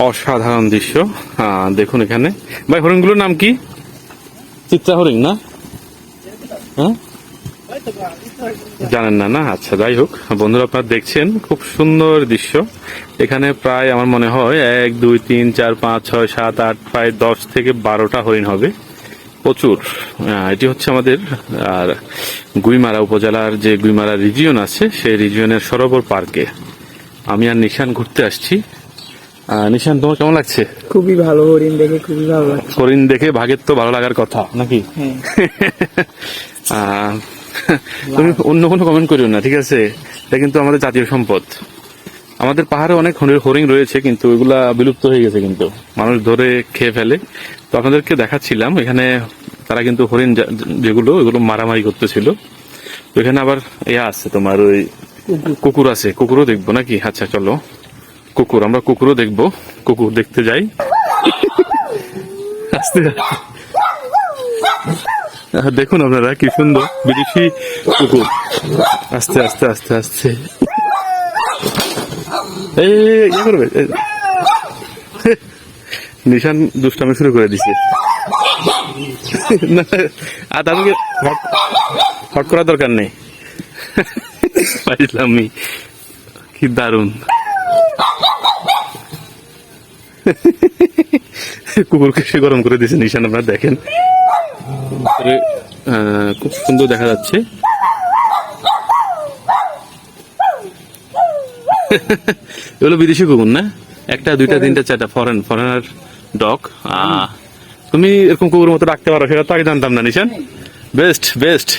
অসাধারণ দৃশ্য। দেখুন এখানে ভাই, হরিণগুলোর নাম কি? চিত্রা হরিণ না? হ্যাঁ, জানেন না? না, আচ্ছা, যাই হোক বন্ধুরা, আপনারা দেখছেন খুব সুন্দর দৃশ্য। এখানে প্রায় আমার মনে হয় 1 2 3 4 5 6 7 8 প্রায় 10 থেকে 12টা হরিণ হবে, প্রচুর। এটি হচ্ছে আমাদের আর গুইমারা উপজেলার যে গুইমারা রিজিয়ন আছে, সেই রিজিয়নের সরোবর পার্কে আমি আর নিশান ঘুরতে আসছি। নিশান, তোমার কেমন লাগছে? খুবই ভালো, হরিণ দেখে খুবই ভালো লাগছে। হরিণ দেখে ভাগের তো ভালো লাগার কথা নাকি? তুমি অন্য কোনো কমেন্ট করিও না, ঠিক আছে? এটা কিন্তু আমাদের জাতীয় সম্পদ। আমাদের পাহাড়ে অনেক হরিণ রয়েছে, কিন্তু এগুলা বিলুপ্ত হয়ে গেছে, কিন্তু মানুষ ধরে খেয়ে ফেলে। তো আপনাদেরকে দেখাচ্ছিলাম এখানে তারা কিন্তু হরিণ যেগুলো এগুলো মারামারি করতেছিল। তো এখানে আবার ইয়া আছে তোমার, ওই কুকুর আছে, কুকুরও দেখবো নাকি? আচ্ছা চলো, কুকুর, আমরা কুকুরও দেখবো, কুকুর দেখতে যাই। আস্তে দেখুন আপনারা কি সুন্দর বিদেশি কুকুর। আস্তে আস্তে আস্তে আস্তে ইয়ে করবে। নিশান দুষ্টামি শুরু করে দিছে। আর তাদেরকে হট করার দরকার নেই। পাইলামি, কি দারুন। কুকুরকে সে গরম করে দিয়েছে নিশান, আপনারা দেখেন। খুব সুন্দর দেখা যাচ্ছে। এগুলো বিদেশি কুকুর না? 1 2 3 4 ফরেনার ডগ। তুমি এরকম কুকুর মতো রাখতে পারো, সেটা তো আগে জানতাম না নিশান। Best best.